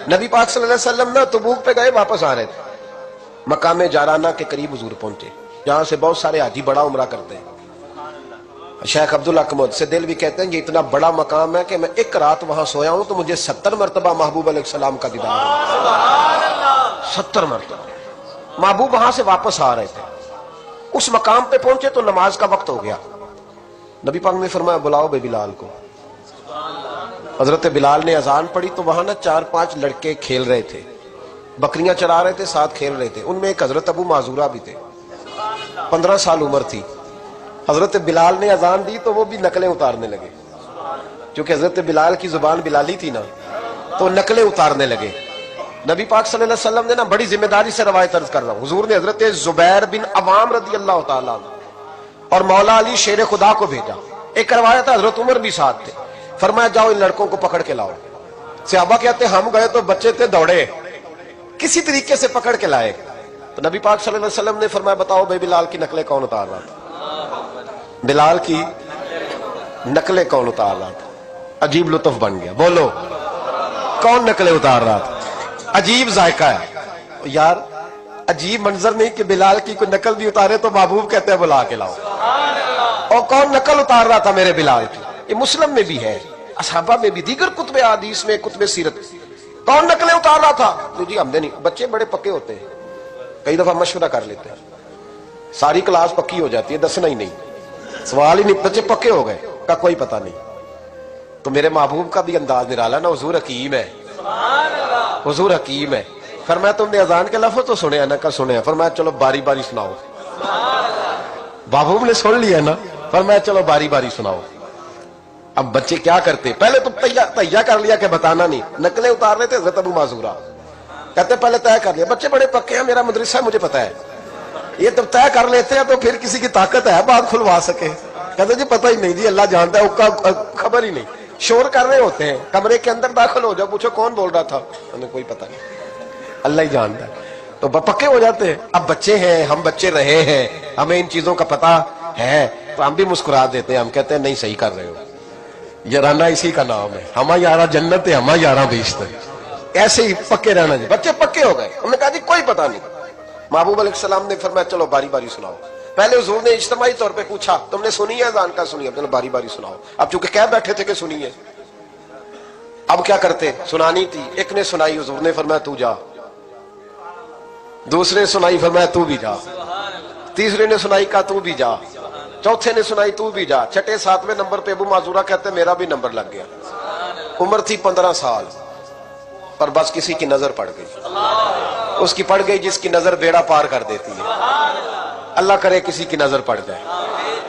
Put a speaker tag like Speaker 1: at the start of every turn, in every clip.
Speaker 1: نبی پاک صلی اللہ علیہ وسلم نا تبوک پہ گئے، واپس آ رہے تھے، مقام جارانہ کے قریب حضور پہنچے، جہاں سے بہت سارے حاجی بڑا عمرہ کرتے ہیں۔ شیخ عبداللہ سے دل بھی کہتے ہیں یہ اتنا بڑا مقام ہے کہ میں ایک رات وہاں سویا ہوں تو مجھے 70 مرتبہ محبوب علیہ السلام کا دیدار ہوا، 70 مرتبہ۔ محبوب وہاں سے واپس آ رہے تھے، اس مقام پہ پہنچے تو نماز کا وقت ہو گیا۔ نبی پاک نے فرمایا بلاؤ بے بلال کو۔ حضرت بلال نے اذان پڑھی تو وہاں نا 4-5 لڑکے کھیل رہے تھے، بکریاں چرا رہے تھے، ساتھ کھیل رہے تھے۔ ان میں ایک حضرت ابو معذورہ بھی تھے، 15 سال عمر تھی۔ حضرت بلال نے اذان دی تو وہ بھی نقلیں اتارنے لگے، کیونکہ حضرت بلال کی زبان بلالی تھی نا، تو نقلیں اتارنے لگے۔ نبی پاک صلی اللہ علیہ وسلم نے نا بڑی ذمہ داری سے روایت عرض کر رہا ہوں، حضور نے حضرت زبیر بن عوام رضی اللہ تعالیٰ اور مولا علی شیر خدا کو بھیجا۔ ایک روایت ہے حضرت عمر بھی ساتھ تھے، فرمایا جاؤ ان لڑکوں کو پکڑ کے لاؤ۔ صحابہ کہتے ہم گئے تو بچے تھے، دوڑے، کسی طریقے سے پکڑ کے لائے۔ تو نبی پاک صلی اللہ علیہ وسلم نے فرمایا بتاؤ بھائی بلال کی نقلیں کون اتار رہا تھا؟ بلال کی نقلیں کون اتار رہا تھا؟ عجیب لطف بن گیا، بولو کون نقلیں اتار رہا تھا؟ عجیب ذائقہ ہے یار، عجیب منظر نہیں کہ بلال کی کوئی نقل بھی اتارے تو محبوب کہتے ہیں بلا کے لاؤ۔ اور کون نقل اتار رہا تھا میرے بلال کی؟ یہ مسلم میں بھی ہے، اصحابہ میں بھی، دیگر کتب حدیث میں، کتب سیرت۔ کون نقلیں اتار رہا تھا؟ جی ہم نے نہیں، بچے بڑے پکے ہوتے ہیں، کئی دفعہ مشورہ کر لیتے ہیں، ساری کلاس پکی ہو جاتی ہے، دسنا ہی نہیں، سوال ہی نہیں، بچے پکے ہو گئے کا کوئی پتہ نہیں۔ تو میرے محبوب کا بھی انداز نرالا نا، حضور حکیم ہے، حضور حکیم ہے۔ فرمایا تم نے اذان کے لفظ تو سنے ہیں نا؟ کا سنے ہیں۔ فرمایا چلو باری باری سناؤ۔ محبوب نے سن لیا نا، فرمایا چلو باری باری سناؤ۔ اب بچے کیا کرتے، پہلے تو تیار کر لیا کہ بتانا نہیں، نقلیں اتار رہے تھے حضرت ابو معذورہ، کہتے پہلے طے کر لیا، بچے بڑے پکے ہیں، میرا مدرسہ ہے مجھے پتا ہے، یہ جب طے کر لیتے ہیں تو پھر کسی کی طاقت ہے بات کھلوا سکے؟ کہتے جی پتہ ہی نہیں جی، اللہ جانتا ہے، اس کا خبر ہی نہیں، شور کر رہے ہوتے ہیں، کمرے کے اندر داخل ہو جاؤ، پوچھو کون بول رہا تھا، ہمیں کوئی پتہ نہیں، اللہ ہی جانتا ہے۔ تو پکے ہو جاتے ہیں۔ اب بچے ہیں، ہم بچے رہے ہیں، ہمیں ان چیزوں کا پتہ ہے، تو ہم بھی مسکرا دیتے ہیں، ہم کہتے ہیں نہیں صحیح کر رہے ہو، یارانہ اسی کا نام ہے، ہما یارہ جنت ہے، ہما یارہ بہشت ہے، ایسے ہی پکے رہنا جی۔ بچے پکے ہو گئے، انہوں نے کہا جی کوئی پتہ نہیں۔ محبوب علیہ السلام نے فرمایا چلو باری باری سناؤ۔ پہلے حضور نے اجتماعی طور پہ پوچھا تم نے سنی ہے اذان کا؟ سنی ہے، چلو باری باری سناؤ۔ اب چونکہ کہہ بیٹھے تھے کہ سنی ہے، اب کیا کرتے، سنانی تھی۔ ایک نے سنائی، حضور نے فرمایا تو جا، دوسرے نے سنائی، فرمایا تو بھی جا، تیسرے نے سنائی، کہا تو بھی جا، چوتھے نے سنائی، تو بھی جا، چھٹے 7ویں نمبر پہ ابو معذورہ کہتے میرا بھی نمبر لگ گیا۔ عمر تھی 15 سال، پر بس کسی کی نظر پڑ گئی، اس کی پڑ گئی جس کی نظر بیڑا پار کر دیتی ہے۔ اللہ کرے کسی کی نظر پڑ جائے،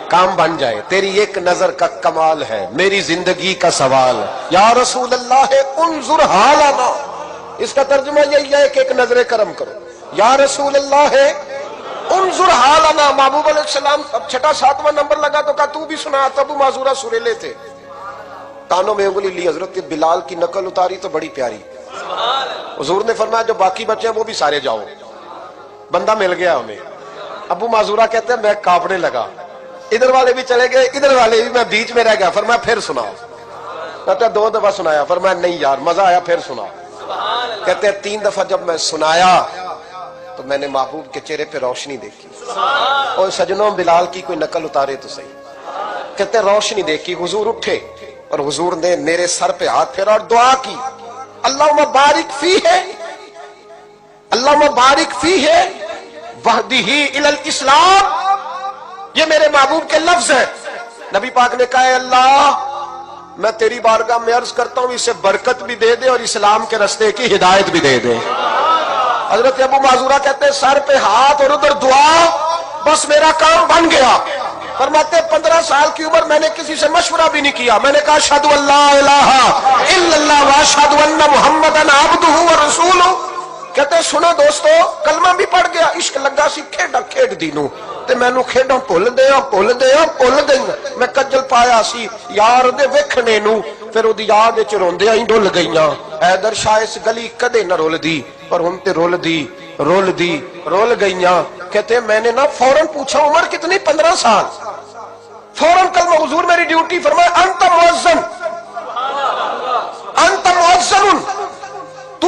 Speaker 1: کام بن جائے۔ تیری ایک نظر کا کمال ہے، میری زندگی کا سوال، یا رسول اللہ انظر حالنا، اس کا ترجمہ یہی ہے کہ ایک نظر کرم کرو، یا رسول اللہ انظر حالنا۔ محبوب علیہ السلام اب چھٹا 7واں نمبر لگا تو کہا تو بھی سنا۔ تب ابو معذورہ سریلے تھے، کانوں میں انگلی لی، حضرت بلال کی نقل اتاری تو بڑی پیاری۔ حضور نے فرمایا جو باقی بچے ہیں وہ بھی سارے جاؤ، بندہ مل گیا ہمیں۔ ابو معذورہ کہتے ہیں میں کانپنے لگا، ادھر والے بھی چلے گئے، ادھر والے بھی، میں بیچ میں رہ گیا۔ فرمایا پھر سناؤ۔ کہتے 2 دفعہ سنایا، فرمایا نہیں یار مزہ آیا، پھر سنا۔ کہتے 3 دفعہ جب میں سنایا تو میں نے محبوب کے چہرے پہ روشنی دیکھی۔ اور سجنوں بلال کی کوئی نقل اتارے تو صحیح، کہتے روشنی دیکھی۔ حضور اٹھے اور حضور نے میرے سر پہ ہاتھ پھیرا اور دعا کی، اللہم بارک فیہ، اللہم بارک فیہ وہدہ الی الاسلام۔ یہ میرے محبوب کے لفظ ہیں۔ نبی پاک نے کہا اے اللہ میں تیری بارگاہ میں عرض کرتا ہوں اسے برکت بھی دے دے اور اسلام کے راستے کی ہدایت بھی دے دے۔ حضرت ابو معذورہ کہتے ہیں سر پہ ہاتھ اور ادھر دعا، بس میرا کام بن گیا۔ فرماتے 15 سال کی عمر میں نے کسی سے مشورہ بھی نہیں کیا، میں نے کہا اشہد ان لا الہ الا اللہ واشہد ان محمدن عبدہ ورسولہ۔ کہتے سنو دوستو، کلمہ بھی پڑھ گیا، عشق لگا سی کھیڈا کھیڈ دینوں تے مینوں کھیڈاں بھول گئی، میں کجل پایا سی یار دے ویکھنے نوں، پھر اودی یاد وچ روندیاں ہی ڈل گئیاں۔ حیدر شاہ اس گلی کدے نہ رول دی، پر ہن تے رول گئیاں۔ کہتے میں نے نا فوراً پوچھا عمر کتنی؟ 15 سال۔ فوراً کلمہ حضور میری ڈیوٹی، فرمایا انت مؤذن، انت مؤذن، تو